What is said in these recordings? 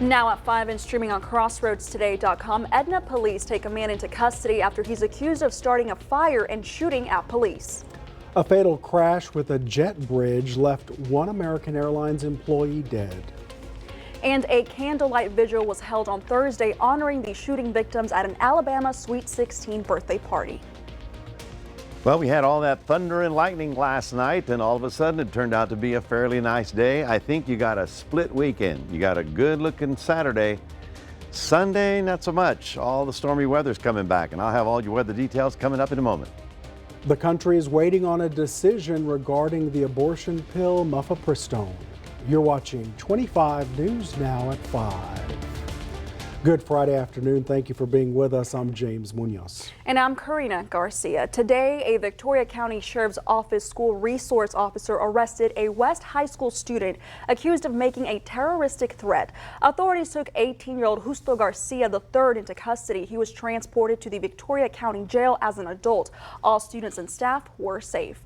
Now at 5 and streaming on crossroadstoday.com, Edna police take a man into custody after he's accused of starting a fire and shooting at police. A fatal crash with a jet bridge left one American Airlines employee dead. And a candlelight vigil was held on Thursday honoring the shooting victims at an Alabama Sweet 16 birthday party. Well, we had all that thunder and lightning last night, and all of a sudden it turned out to be a fairly nice day. I think you got a split weekend. You got a good-looking Saturday. Sunday, not so much. All the stormy weather's coming back, and I'll have all your weather details coming up in a moment. The country is waiting on a decision regarding the abortion pill mifepristone. You're watching 25 News Now at 5. Good Friday afternoon. Thank you for being with us. I'm James Munoz. And I'm Karina Garcia. Today, a Victoria County Sheriff's Office school resource officer arrested a West High School student accused of making a terroristic threat. Authorities took 18-year-old Justo Garcia III into custody. He was transported to the Victoria County Jail as an adult. All students and staff were safe.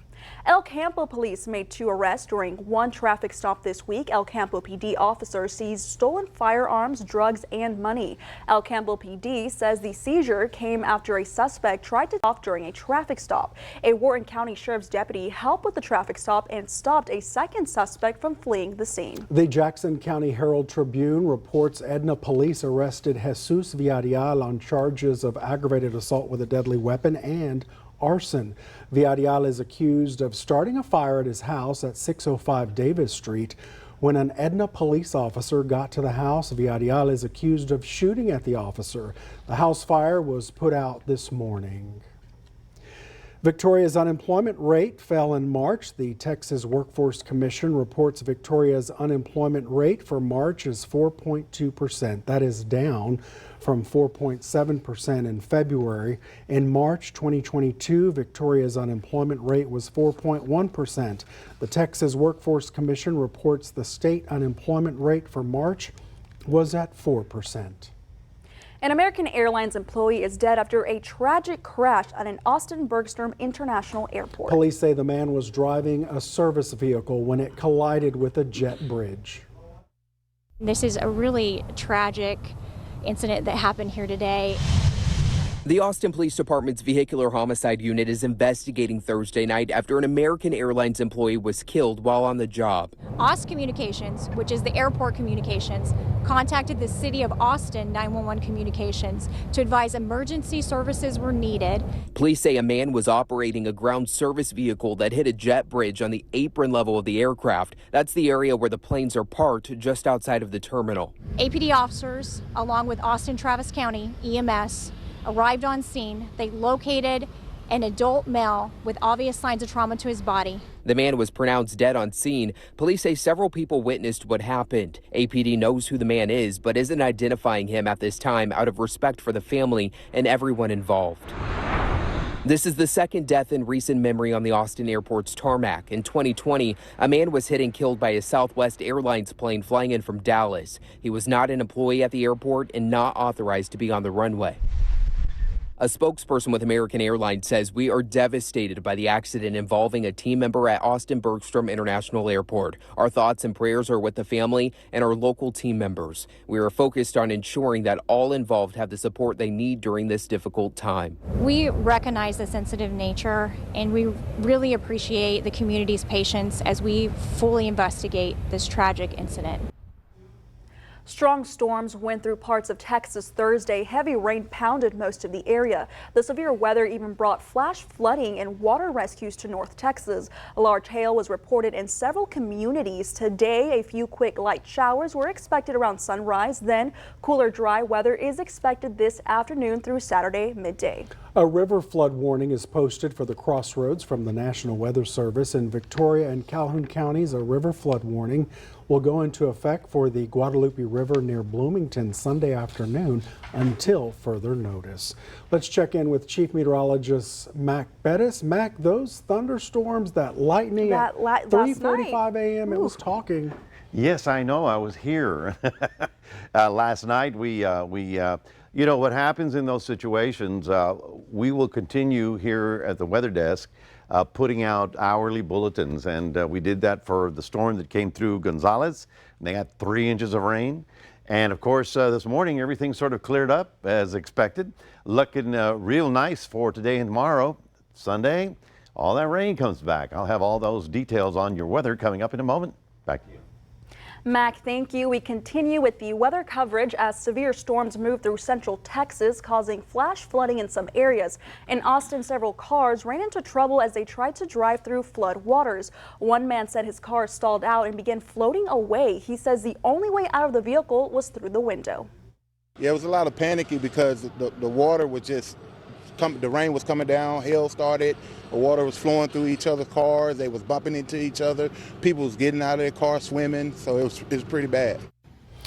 El Campo police made 2 arrests during one traffic stop this week. El Campo PD officers seized stolen firearms, drugs, and money. El Campo PD says the seizure came after a suspect tried to stop during a traffic stop. A Wharton County Sheriff's deputy helped with the traffic stop and stopped a second suspect from fleeing the scene. The Jackson County Herald Tribune reports Edna police arrested Jesus Villarreal on charges of aggravated assault with a deadly weapon and arson. Villarreal is accused of starting a fire at his house at 605 Davis Street. When an Edna police officer got to the house, Villarreal is accused of shooting at the officer. The house fire was put out this morning. Victoria's unemployment rate fell in March. The Texas Workforce Commission reports Victoria's unemployment rate for March is 4.2%. That is down from 4.7% in February. In March 2022, Victoria's unemployment rate was 4.1%. The Texas Workforce Commission reports the state unemployment rate for March was at 4%. An American Airlines employee is dead after a tragic crash at an Austin-Bergstrom International Airport. Police say the man was driving a service vehicle when it collided with a jet bridge. This is a really tragic incident that happened here today. The Austin Police Department's Vehicular Homicide Unit is investigating Thursday night after an American Airlines employee was killed while on the job. AUST Communications, which is the airport communications, contacted the City of Austin 911 Communications to advise emergency services were needed. Police say a man was operating a ground service vehicle that hit a jet bridge on the apron level of the aircraft. That's the area where the planes are parked just outside of the terminal. APD officers, along with Austin Travis County EMS, arrived on scene. They located an adult male with obvious signs of trauma to his body. The man was pronounced dead on scene. Police say several people witnessed what happened. APD knows who the man is, but isn't identifying him at this time out of respect for the family and everyone involved. This is the second death in recent memory on the Austin airport's tarmac. In 2020, a man was hit and killed by a Southwest Airlines plane flying in from Dallas. He was not an employee at the airport and not authorized to be on the runway. A spokesperson with American Airlines says we are devastated by the accident involving a team member at Austin-Bergstrom International Airport. Our thoughts and prayers are with the family and our local team members. We are focused on ensuring that all involved have the support they need during this difficult time. We recognize the sensitive nature and we really appreciate the community's patience as we fully investigate this tragic incident. Strong storms went through parts of Texas Thursday. Heavy rain pounded most of the area. The severe weather even brought flash flooding and water rescues to North Texas. A large hail was reported in several communities. Today, a few quick light showers were expected around sunrise. Then cooler, dry weather is expected this afternoon through Saturday midday. A river flood warning is posted for the crossroads from the National Weather Service. In Victoria and Calhoun counties, a river flood warning will go into effect for the Guadalupe River near Bloomington Sunday afternoon until further notice. Let's check in with Chief Meteorologist Mac Bettis. Mac, those thunderstorms, that lightning at 3:45 a.m. It was talking. Yes, I know. I was here last night. You know what happens in those situations. We will continue here at the weather desk putting out hourly bulletins, and we did that for the storm that came through Gonzales. They had 3 inches of rain, And of course, this morning, everything sort of cleared up as expected. Looking real nice for today and tomorrow. Sunday, all that rain comes back. I'll have all those details on your weather coming up in a moment. Back to you. Mac, thank you. We continue with the weather coverage as severe storms move through central Texas, causing flash flooding in some areas. In Austin, several cars ran into trouble as they tried to drive through flood waters. One man said his car stalled out and began floating away. He says the only way out of the vehicle was through the window. Yeah, it was a lot of panicky because the water was just the rain was coming down, hail started, the water was flowing through each other's cars, they was bumping into each other, people was getting out of their car swimming, so it was pretty bad.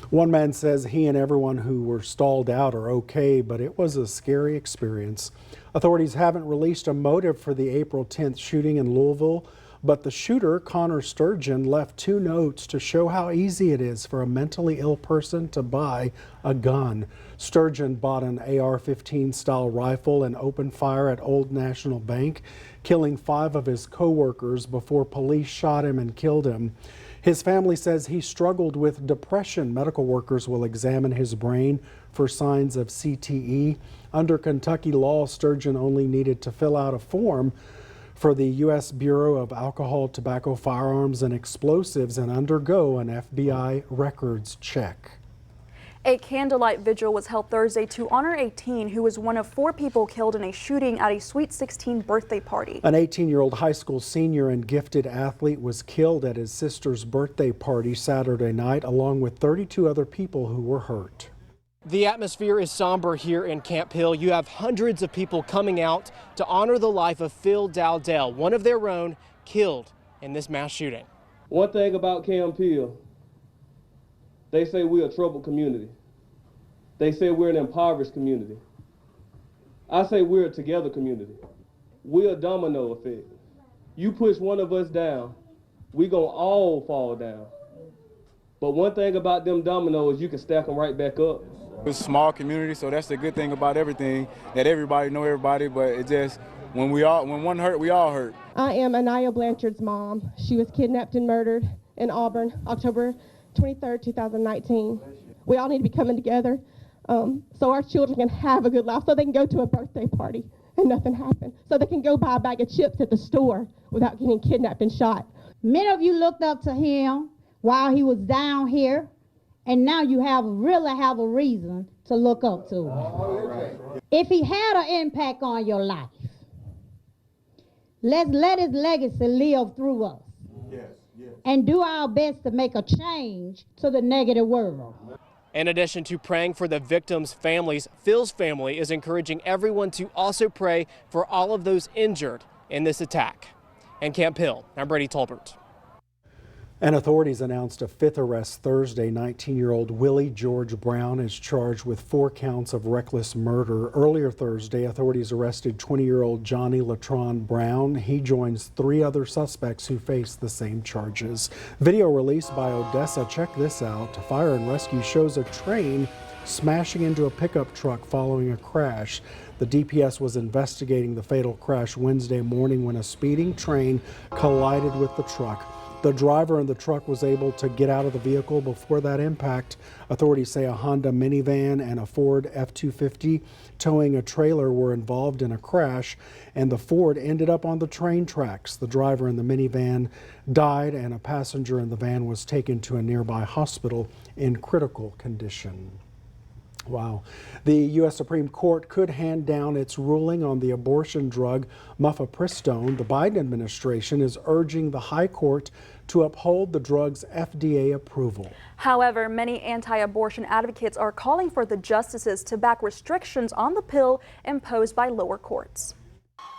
One man says he and everyone who were stalled out are okay, but it was a scary experience. Authorities haven't released a motive for the April 10th shooting in Louisville, but the shooter, Connor Sturgeon, left 2 notes to show how easy it is for a mentally ill person to buy a gun. Sturgeon bought an AR-15 style rifle and opened fire at Old National Bank, killing 5 of his co-workers before police shot him and killed him. His family says he struggled with depression. Medical workers will examine his brain for signs of CTE. Under Kentucky law, Sturgeon only needed to fill out a form for the U.S. Bureau of Alcohol, Tobacco, Firearms, and Explosives and undergo an FBI records check. A candlelight vigil was held Thursday to honor a teen who was one of 4 people killed in a shooting at a Sweet 16 birthday party. An 18-year-old high school senior and gifted athlete was killed at his sister's birthday party Saturday night, along with 32 other people who were hurt. The atmosphere is somber here in Camp Hill. You have hundreds of people coming out to honor the life of Phil Dowdell, one of their own, killed in this mass shooting. One thing about Camp Hill, they say we're a troubled community. They say we're an impoverished community. I say we're a together community. We're a domino effect. You push one of us down, we gonna all fall down. But one thing about them dominoes, you can stack them right back up. It's a small community, so that's the good thing about everything, that everybody know everybody, but it just, when one hurt, we all hurt. I am Anaya Blanchard's mom. She was kidnapped and murdered in Auburn, October 23rd, 2019. We all need to be coming together so our children can have a good life, so they can go to a birthday party and nothing happened, so they can go buy a bag of chips at the store without getting kidnapped and shot. Many of you looked up to him while he was down here, and now you really have a reason to look up to him. If he had an impact on your life, let's let his legacy live through us. And do our best to make a change to the negative world. In addition to praying for the victims' families, Phil's family is encouraging everyone to also pray for all of those injured in this attack. In Camp Hill, I'm Brady Tolbert. And authorities announced a 5th arrest Thursday. 19-year-old Willie George Brown is charged with 4 counts of reckless murder. Earlier Thursday, authorities arrested 20-year-old Johnny Latron Brown. He joins 3 other suspects who face the same charges. Video released by Odessa. Check this out. Fire and rescue shows a train smashing into a pickup truck following a crash. The DPS was investigating the fatal crash Wednesday morning when a speeding train collided with the truck. The driver in the truck was able to get out of the vehicle before that impact. Authorities say a Honda minivan and a Ford F-250 towing a trailer were involved in a crash, and the Ford ended up on the train tracks. The driver in the minivan died, and a passenger in the van was taken to a nearby hospital in critical condition. Wow. The U.S. Supreme Court could hand down its ruling on the abortion drug mifepristone. The Biden administration is urging the High Court to uphold the drug's FDA approval. However, many anti-abortion advocates are calling for the justices to back restrictions on the pill imposed by lower courts.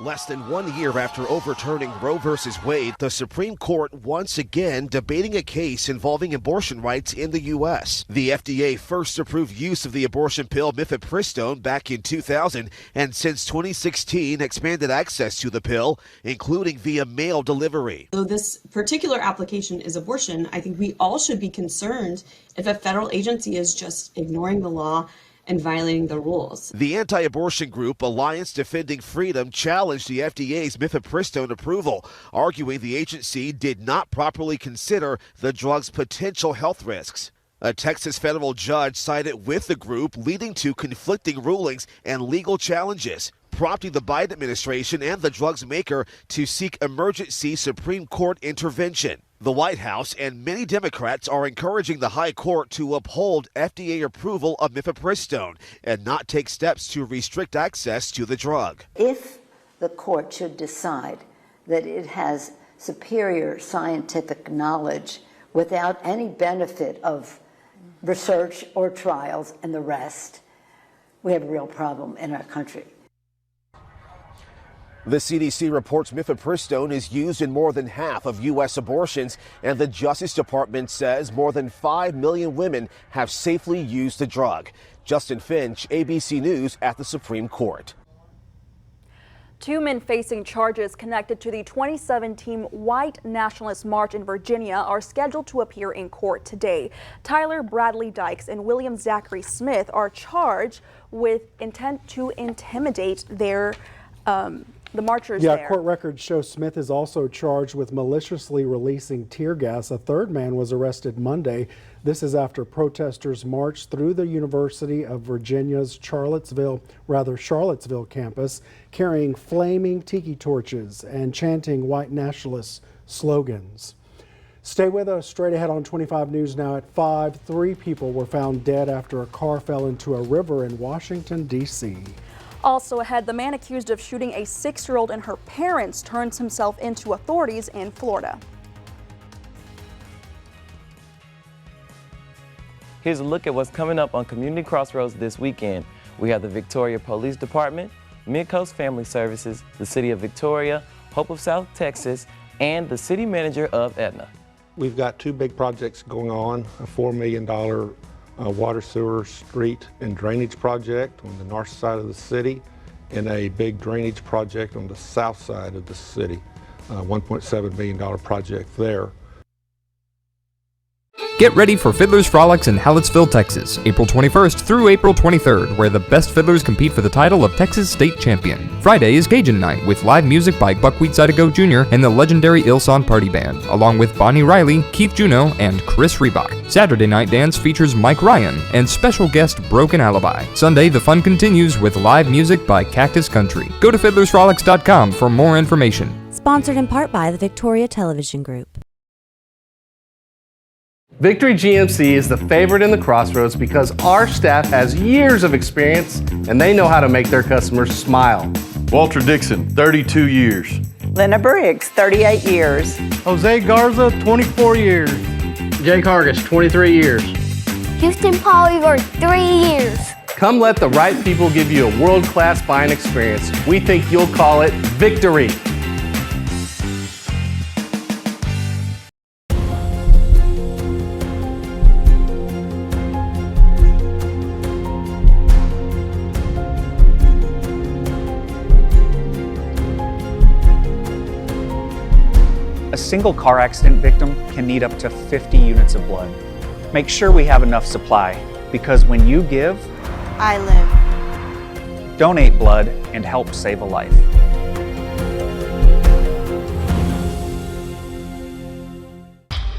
Less than 1 year after overturning Roe v. Wade, the Supreme Court once again debating a case involving abortion rights in the U.S. The FDA first approved use of the abortion pill mifepristone back in 2000, and since 2016 expanded access to the pill, including via mail delivery. Though this particular application is abortion, I think we all should be concerned if a federal agency is just ignoring the law and violating the rules. The anti-abortion group Alliance Defending Freedom challenged the FDA's mifepristone approval, arguing the agency did not properly consider the drug's potential health risks. A Texas federal judge sided with the group, leading to conflicting rulings and legal challenges, prompting the Biden administration and the drug's maker to seek emergency Supreme Court intervention. The White House and many Democrats are encouraging the High Court to uphold FDA approval of mifepristone and not take steps to restrict access to the drug. If the court should decide that it has superior scientific knowledge without any benefit of research or trials and the rest, we have a real problem in our country. The CDC reports mifepristone is used in more than half of U.S. abortions, and the Justice Department says more than 5 million women have safely used the drug. Justin Finch, ABC News at the Supreme Court. 2 men facing charges connected to the 2017 White Nationalist March in Virginia are scheduled to appear in court today. Tyler Bradley Dykes and William Zachary Smith are charged with intent to intimidate the marchers there. Court records show Smith is also charged with maliciously releasing tear gas. A third man was arrested Monday. This is after protesters marched through the University of Virginia's Charlottesville campus, carrying flaming tiki torches and chanting white nationalist slogans. Stay with us. Straight ahead on 25 News now at 5. 3 people were found dead after a car fell into a river in Washington, D.C. Also ahead, the man accused of shooting a 6-year-old and her parents turns himself into authorities in Florida. Here's a look at what's coming up on Community Crossroads this weekend. We have the Victoria Police Department, Mid-Coast Family Services, the City of Victoria, Hope of South Texas, and the City Manager of Etna. We've got 2 big projects going on, a $4 million water, sewer, street, and drainage project on the north side of the city, and a big drainage project on the south side of the city, $1.7 million project there. Get ready for Fiddler's Frolics in Hallettsville, Texas, April 21st through April 23rd, where the best fiddlers compete for the title of Texas State Champion. Friday is Cajun Night, with live music by Buckwheat Zydeco Jr. and the legendary Ilson Party Band, along with Bonnie Riley, Keith Juno, and Chris Reebok. Saturday Night Dance features Mike Ryan and special guest Broken Alibi. Sunday, the fun continues with live music by Cactus Country. Go to fiddlersfrolics.com for more information. Sponsored in part by the Victoria Television Group. Victory GMC is the favorite in the Crossroads because our staff has years of experience and they know how to make their customers smile. Walter Dixon, 32 years. Lena Briggs, 38 years. Jose Garza, 24 years. Jake Hargis, 23 years. Houston Polyvore, 3 years. Come let the right people give you a world-class buying experience. We think you'll call it Victory. A single car accident victim can need up to 50 units of blood. Make sure we have enough supply, because when you give, I live. Donate blood and help save a life.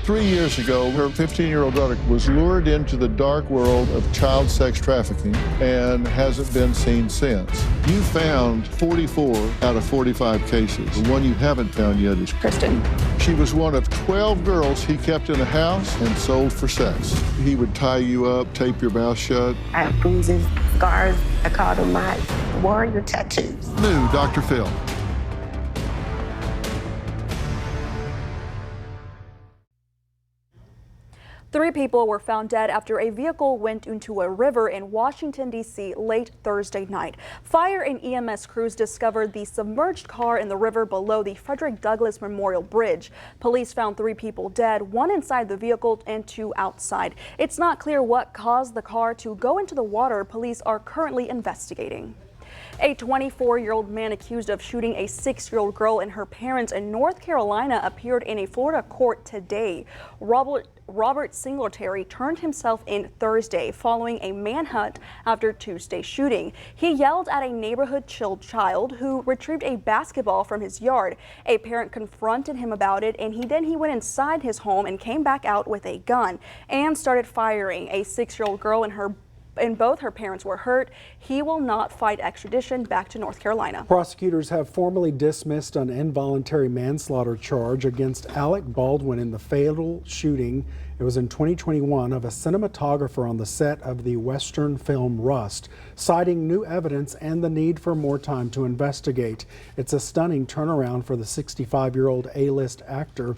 Three years ago, her 15-year-old daughter was lured into the dark world of child sex trafficking and hasn't been seen since. You found 44 out of 45 cases. The one you haven't found yet is Kristen. She was one of 12 girls he kept in the house and sold for sex. He would tie you up, tape your mouth shut. I have bruises, scars. I called them my warrior tattoos. New Dr. Phil. Three people were found dead after a vehicle went into a river in Washington, D.C. late Thursday night. Fire and EMS crews discovered the submerged car in the river below the Frederick Douglass Memorial Bridge. Police found 3 people dead, 1 inside the vehicle and 2 outside. It's not clear what caused the car to go into the water. Police are currently investigating. A 24-year-old man accused of shooting a 6-year-old girl and her parents in North Carolina appeared in a Florida court today. Robert Singletary turned himself in Thursday following a manhunt after Tuesday's shooting. He yelled at a neighborhood child who retrieved a basketball from his yard. A parent confronted him about it, and he went inside his home and came back out with a gun and started firing. A 6-year-old girl and both her parents were hurt. He will not fight extradition back to North Carolina. Prosecutors have formally dismissed an involuntary manslaughter charge against Alec Baldwin in the fatal shooting. It was in 2021 of a cinematographer on the set of the Western film Rust, citing new evidence and the need for more time to investigate. It's a stunning turnaround for the 65-year-old A-list actor.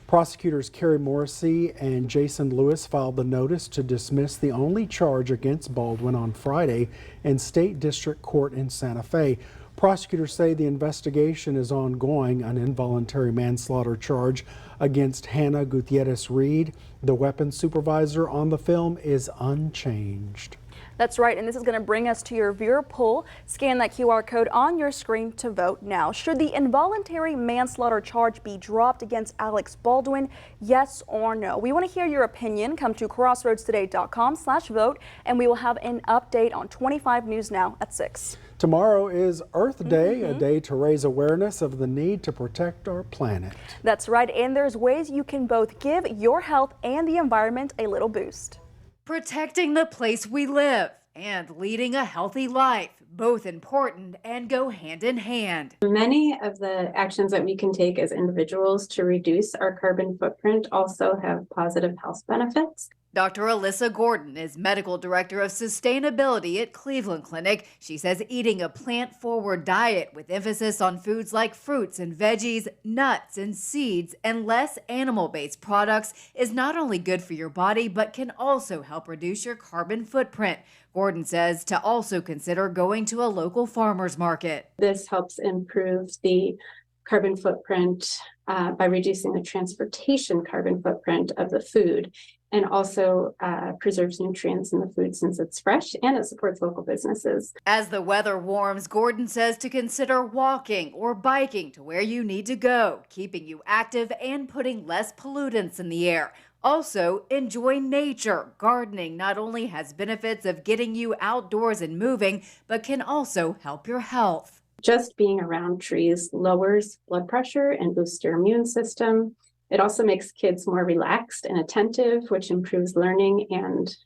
Prosecutors Carrie Morrissey and Jason Lewis filed the notice to dismiss the only charge against Baldwin on Friday in State District Court in Santa Fe. Prosecutors say the investigation is ongoing. An involuntary manslaughter charge against Hannah Gutierrez-Reed, the weapons supervisor on the film, is unchanged. That's right, and this is going to bring us to your viewer poll. Scan that QR code on your screen to vote now. Should the involuntary manslaughter charge be dropped against Alex Baldwin? Yes or no? We want to hear your opinion. Come to crossroadstoday.com/vote, and we will have an update on 25 News Now at 6. Tomorrow is Earth Day, a day to raise awareness of the need to protect our planet. That's right, and there's ways you can both give your health and the environment a little boost. Protecting the place we live and leading a healthy life, both important and go hand in hand. Many of the actions that we can take as individuals to reduce our carbon footprint also have positive health benefits. Dr. Alyssa Gordon is Medical Director of Sustainability at Cleveland Clinic. She says eating a plant-forward diet with emphasis on foods like fruits and veggies, nuts and seeds, and less animal-based products is not only good for your body, but can also help reduce your carbon footprint. Gordon says to also consider going to a local farmer's market. This helps improve the carbon footprint by reducing the transportation carbon footprint of the food, and also preserves nutrients in the food since it's fresh, and it supports local businesses. As the weather warms, Gordon says to consider walking or biking to where you need to go, keeping you active and putting less pollutants in the air. Also, enjoy nature. Gardening not only has benefits of getting you outdoors and moving, but can also help your health. Just being around trees lowers blood pressure and boosts your immune system. It also makes kids more relaxed and attentive, which improves learning and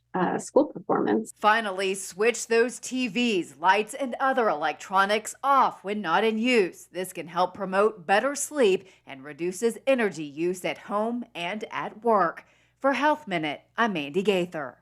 school performance. Finally, switch those TVs, lights, and other electronics off when not in use. This can help promote better sleep and reduces energy use at home and at work. For Health Minute, I'm Mandy Gaither.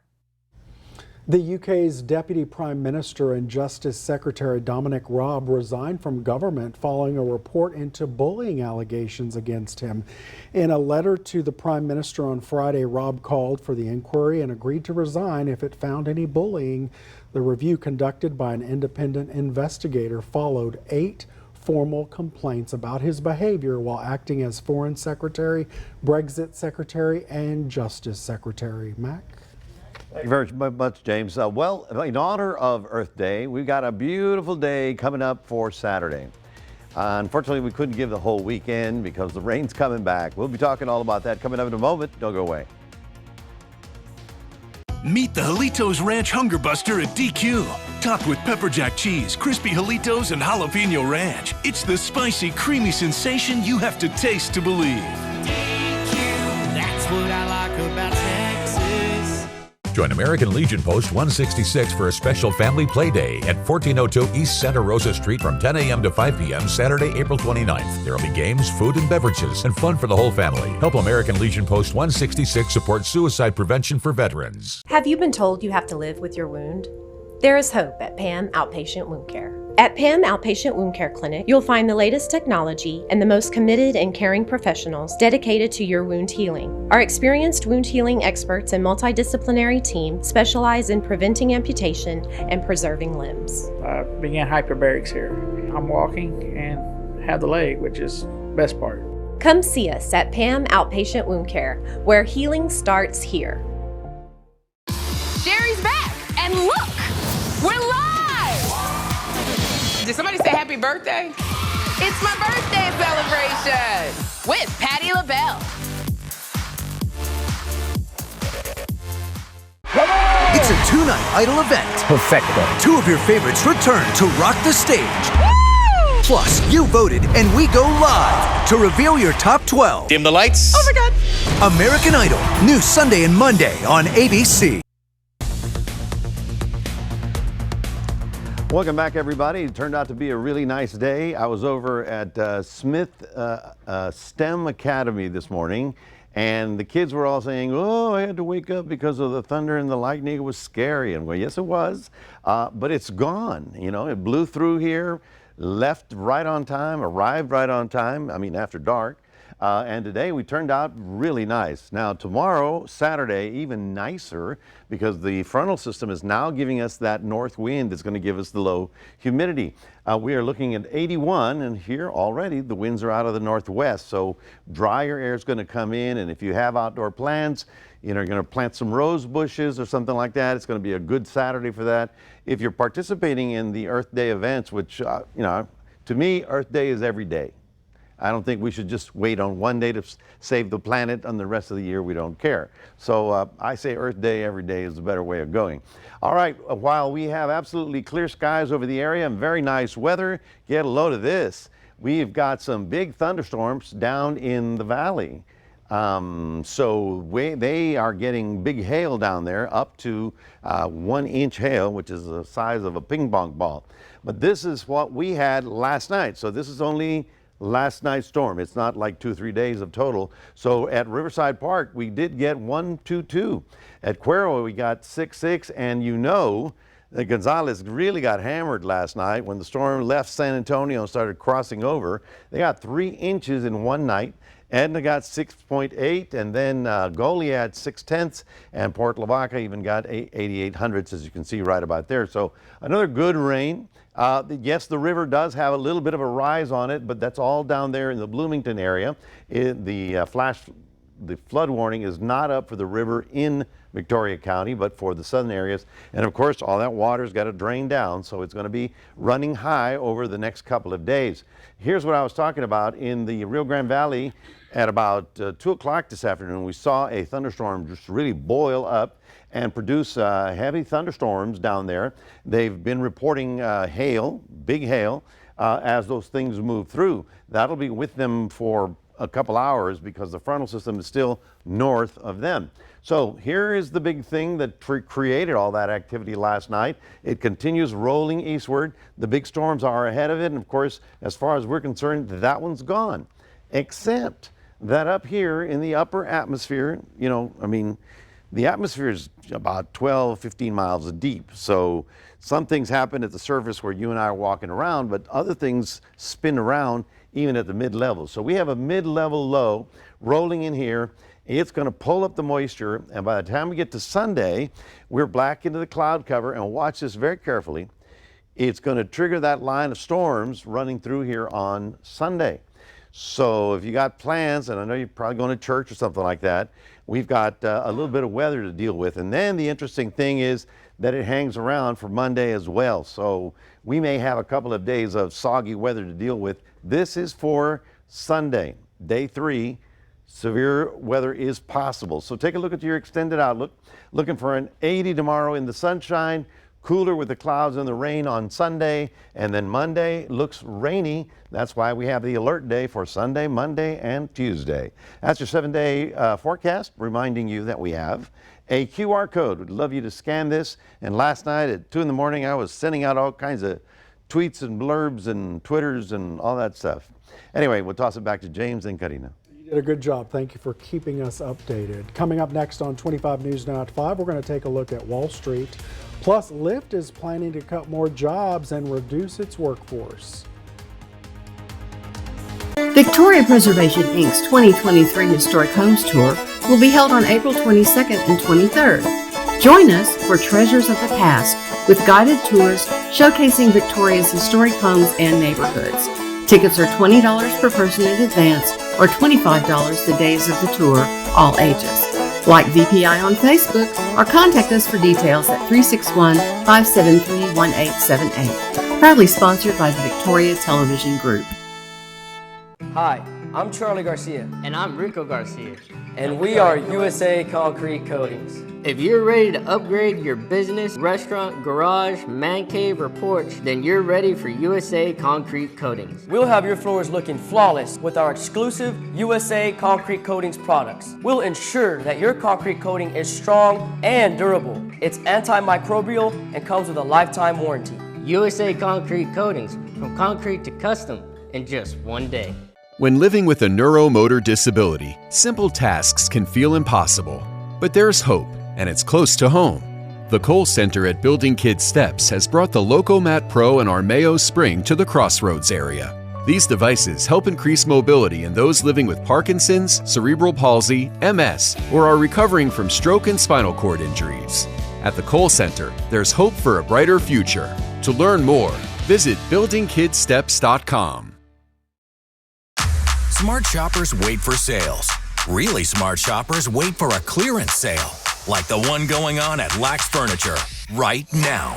The UK's Deputy Prime Minister and Justice Secretary Dominic Raab resigned from government following a report into bullying allegations against him. In a letter to the Prime Minister on Friday, Raab called for the inquiry and agreed to resign if it found any bullying. The review, conducted by an independent investigator, followed 8 formal complaints about his behavior while acting as Foreign Secretary, Brexit Secretary, and Justice Secretary. Mac? Thank you very much, James. Well, in honor of Earth Day, we've got a beautiful day coming up for Saturday. Unfortunately, we couldn't give the whole weekend because the rain's coming back. We'll be talking all about that coming up in a moment. Don't go away. Meet the Jalitos Ranch Hunger Buster at DQ. Topped with pepper jack cheese, crispy Jalitos, and jalapeno ranch. It's the spicy, creamy sensation you have to taste to believe. DQ, that's what I like about Texas. Join American Legion Post 166 for a special family play day at 1402 East Santa Rosa Street from 10 a.m. to 5 p.m. Saturday, April 29th. There will be games, food, and beverages, and fun for the whole family. Help American Legion Post 166 support suicide prevention for veterans. Have you been told you have to live with your wound? There is hope at PAM Outpatient Wound Care. At PAM Outpatient Wound Care Clinic, you'll find the latest technology and the most committed and caring professionals dedicated to your wound healing. Our experienced wound healing experts and multidisciplinary team specialize in preventing amputation and preserving limbs. I began hyperbarics here. I'm walking and have the leg, which is the best part. Come see us at PAM Outpatient Wound Care, where healing starts here. Jerry's back, and look, we're live! Did somebody say happy birthday? It's my birthday celebration with Patti LaBelle. It's a two-night Idol event. Perfecto. Two of your favorites return to rock the stage. Plus, you voted and we go live to reveal your top 12. Dim the lights. Oh my God. American Idol, new Sunday and Monday on ABC. Welcome back, everybody. It turned out to be a really nice day. I was over at Smith STEM Academy this morning, and the kids were all saying, oh, I had to wake up because of the thunder and the lightning. It was scary. And well, yes, it was, but it's gone. You know, it blew through here, left right on time, arrived right on time, I mean, after dark. And today we turned out really nice. Now tomorrow, Saturday, even nicer because the frontal system is now giving us that north wind that's going to give us the low humidity. We are looking at 81, and here already the winds are out of the northwest, so drier air is going to come in, and if you have outdoor plans, you know, you're going to plant some rose bushes or something like that. It's going to be a good Saturday for that. If you're participating in the Earth Day events, which, you know, to me, Earth Day is every day. I don't think we should just wait on one day to save the planet, and the rest of the year we don't care. So I say Earth Day every day is a better way of going. All right, while we have absolutely clear skies over the area and very nice weather, get a load of this. We've got some big thunderstorms down in the valley. They are getting big hail down there, up to 1 inch hail, which is the size of a ping pong ball. But this is what we had last night. So this is only last night's storm. It's not like 2 or 3 days of total. So at Riverside Park, we did get 122. At Cuero, we got 6.6, and you know that Gonzales really got hammered last night when the storm left San Antonio and started crossing over. They got 3 inches in one night. Edna got 6.8, and then Goliad 6/10, and Port Lavaca even got 8800ths, as you can see right about there. So another good rain. Yes, the river does have a little bit of a rise on it, but that's all down there in the Bloomington area. The flood warning is not up for the river in Victoria County, but for the southern areas. And of course, all that water's got to drain down, so it's going to be running high over the next couple of days. Here's what I was talking about. In the Rio Grande Valley at about 2 o'clock this afternoon, we saw a thunderstorm just really boil up and produce heavy thunderstorms down there. They've been reporting hail, big hail, as those things move through. That'll be with them for a couple hours because the frontal system is still north of them. So here is the big thing that created all that activity last night. It continues rolling eastward. The big storms are ahead of it. And of course, as far as we're concerned, that one's gone, except that up here in the upper atmosphere, you know, I mean, the atmosphere is about 12, 15 miles deep. So some things happen at the surface where you and I are walking around, but other things spin around even at the mid-level. So we have a mid-level low rolling in here. It's going to pull up the moisture, and by the time we get to Sunday, we're back into the cloud cover, and watch this very carefully. It's going to trigger that line of storms running through here on Sunday. So if you got plans, and I know you're probably going to church or something like that, we've got a little bit of weather to deal with. And then the interesting thing is that it hangs around for Monday as well. So we may have a couple of days of soggy weather to deal with. This is for Sunday, day 3. Severe weather is possible. So take a look at your extended outlook. Looking for an 80 tomorrow in the sunshine, cooler with the clouds and the rain on Sunday, and then Monday looks rainy. That's why we have the alert day for Sunday, Monday, and Tuesday. That's your 7-day forecast, reminding you that we have a QR code. We'd love you to scan this. And last night at 2 in the morning, I was sending out all kinds of tweets and blurbs and Twitters and all that stuff. Anyway, we'll toss it back to James and Karina. You did a good job. Thank you for keeping us updated. Coming up next on 25 News Now at 5, we're going to take a look at Wall Street. Plus, Lyft is planning to cut more jobs and reduce its workforce. Victoria Preservation Inc.'s 2023 Historic Homes Tour will be held on April 22nd and 23rd. Join us for Treasures of the Past with guided tours showcasing Victoria's historic homes and neighborhoods. Tickets are $20 per person in advance or $25 the days of the tour, all ages. Like VPI on Facebook or contact us for details at 361-573-1878. Proudly sponsored by the Victoria Television Group. Hi, I'm Charlie Garcia. And I'm Rico Garcia. And we are USA Concrete Coatings. If you're ready to upgrade your business, restaurant, garage, man cave, or porch, then you're ready for USA Concrete Coatings. We'll have your floors looking flawless with our exclusive USA Concrete Coatings products. We'll ensure that your concrete coating is strong and durable. It's antimicrobial and comes with a lifetime warranty. USA Concrete Coatings, from concrete to custom in just one day. When living with a neuromotor disability, simple tasks can feel impossible. But there's hope, and it's close to home. The Cole Center at Building Kids Steps has brought the LocoMat Pro and Armeo Spring to the Crossroads area. These devices help increase mobility in those living with Parkinson's, cerebral palsy, MS, or are recovering from stroke and spinal cord injuries. At the Cole Center, there's hope for a brighter future. To learn more, visit buildingkidsteps.com. Smart shoppers wait for sales. Really smart shoppers wait for a clearance sale, like the one going on at Lax Furniture right now.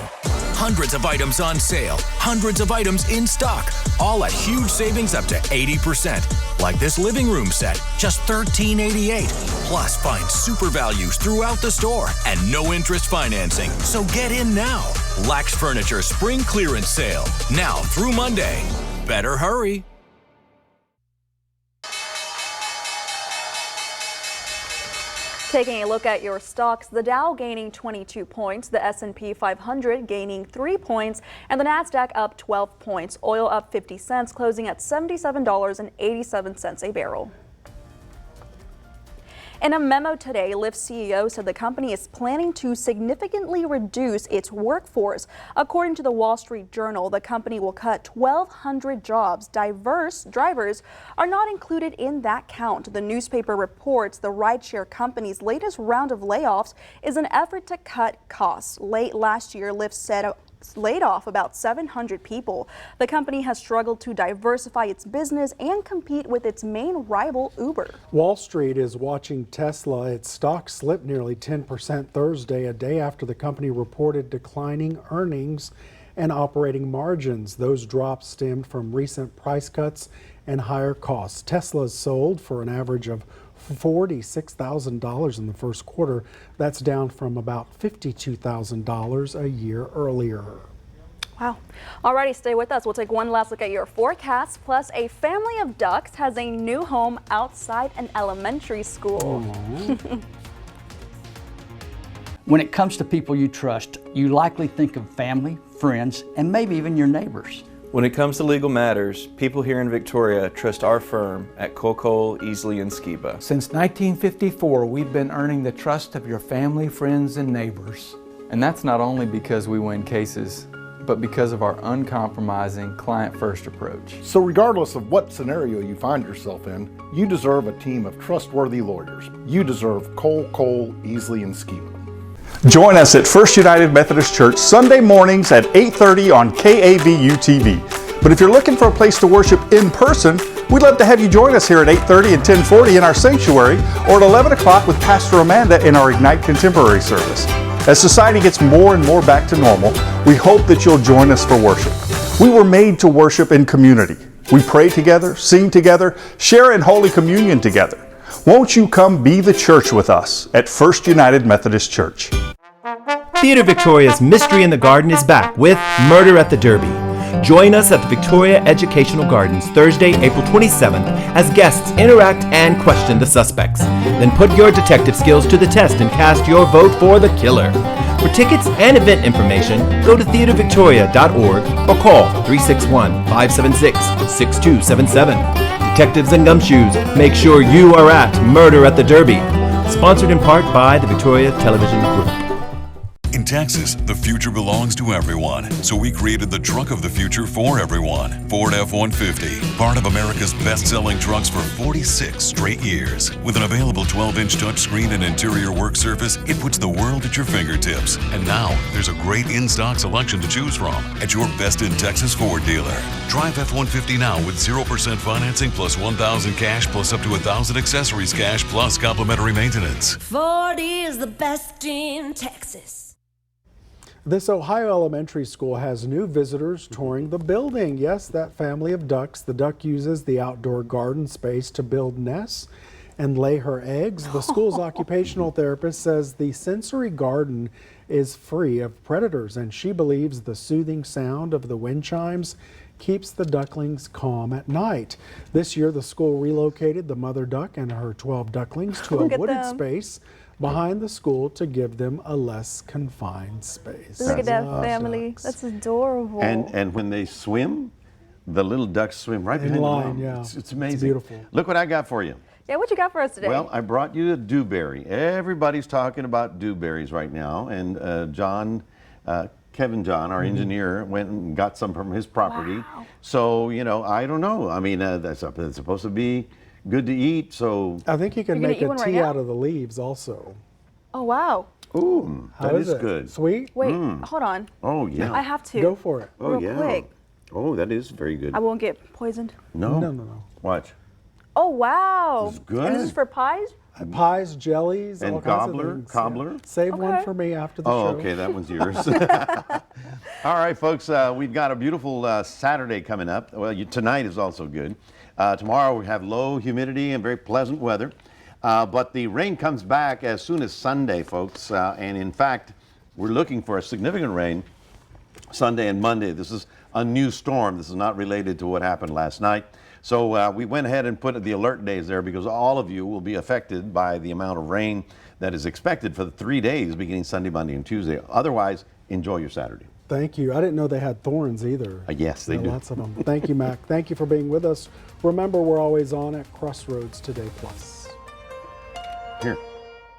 Hundreds of items on sale, hundreds of items in stock, all at huge savings up to 80%. Like this living room set, just $13.88. Plus, find super values throughout the store and no interest financing. So get in now. Lax Furniture Spring Clearance Sale, now through Monday. Better hurry. Taking a look at your stocks, the Dow gaining 22 points, the S&P 500 gaining 3 points, and the Nasdaq up 12 points. Oil up 50 cents, closing at $77.87 a barrel. In a memo today, Lyft CEO said the company is planning to significantly reduce its workforce. According to the Wall Street Journal, the company will cut 1,200 jobs. Diverse drivers are not included in that count. The newspaper reports the rideshare company's latest round of layoffs is an effort to cut costs. Late last year, Lyft laid off about 700 people. The company has struggled to diversify its business and compete with its main rival, Uber. Wall Street is watching Tesla. Its stock slipped nearly 10% Thursday, a day after the company reported declining earnings and operating margins. Those drops stemmed from recent price cuts and higher costs. Tesla sold for an average of $46,000 in the first quarter. That's down from about $52,000 a year earlier. Wow. Alrighty, stay with us. We'll take one last look at your forecast. Plus, a family of ducks has a new home outside an elementary school. When it comes to people you trust, you likely think of family, friends, and maybe even your neighbors. When it comes to legal matters, people here in Victoria trust our firm at Cole, Easley & Skiba. Since 1954, we've been earning the trust of your family, friends, and neighbors. And that's not only because we win cases, but because of our uncompromising client-first approach. So regardless of what scenario you find yourself in, you deserve a team of trustworthy lawyers. You deserve Cole, Easley & Skiba. Join us at First United Methodist Church Sunday mornings at 8:30 on KAVU TV. But if you're looking for a place to worship in person, we'd love to have you join us here at 8:30 and 10:40 in our sanctuary, or at 11 o'clock with Pastor Amanda in our Ignite Contemporary service. As society gets more and more back to normal, we hope that you'll join us for worship. We were made to worship in community. We pray together, sing together, share in Holy Communion together. Won't you come be the church with us at First United Methodist Church? Theatre Victoria's Mystery in the Garden is back with Murder at the Derby. Join us at the Victoria Educational Gardens Thursday, April 27th as guests interact and question the suspects. Then put your detective skills to the test and cast your vote for the killer. For tickets and event information, go to theatervictoria.org or call 361-576-6277. Detectives and gumshoes, make sure you are at Murder at the Derby. Sponsored in part by the Victoria Television Group. In Texas, the future belongs to everyone, so we created the truck of the future for everyone. Ford F-150, part of America's best-selling trucks for 46 straight years. With an available 12-inch touchscreen and interior work surface, it puts the world at your fingertips. And now, there's a great in-stock selection to choose from at your best in Texas Ford dealer. Drive F-150 now with 0% financing plus $1,000 cash plus up to $1,000 accessories cash plus complimentary maintenance. Ford is the best in Texas. This Ohio elementary school has new visitors touring the building. Yes, that family of ducks. The duck uses the outdoor garden space to build nests and lay her eggs. The school's occupational therapist says the sensory garden is free of predators, and she believes the soothing sound of the wind chimes keeps the ducklings calm at night. This year, the school relocated the mother duck and her 12 ducklings to a wooded space behind the school to give them a less confined space. Look at that family. That's adorable. And when they swim, the little ducks swim right behind the mom. Yeah. It's amazing. It's beautiful. Look what I got for you. Yeah, what you got for us today? Well, I brought you a dewberry. Everybody's talking about dewberries right now, and Kevin John, our engineer, went and got some from his property. Wow. So, you know, I don't know. I mean, that's supposed to be good to eat, so. I think you can make a tea out of the leaves also. Oh, wow. Ooh, that is good. Sweet? Wait, hold on. Oh, yeah. I have to. Go for it. Oh, Real yeah. quick. Oh, that is very good. I won't get poisoned. No. Watch. Oh, wow. This is good. And this is for pies? Pies, jellies, And all kinds of things. cobbler. Yeah. Save one for me after the show. Oh, okay, that one's yours. All right, folks, we've got a beautiful Saturday coming up. Well, tonight is also good. Tomorrow we have low humidity and very pleasant weather. But the rain comes back as soon as Sunday, folks. And in fact, we're looking for a significant rain Sunday and Monday. This is a new storm. This is not related to what happened last night. So we went ahead and put the alert days there because all of you will be affected by the amount of rain that is expected for the 3 days beginning Sunday, Monday, and Tuesday. Otherwise, enjoy your Saturday. Thank you. I didn't know they had thorns either. Yes, they do. Lots of them. Thank you, Mac. Thank you for being with us. Remember, we're always on at Crossroads Today Plus. Here.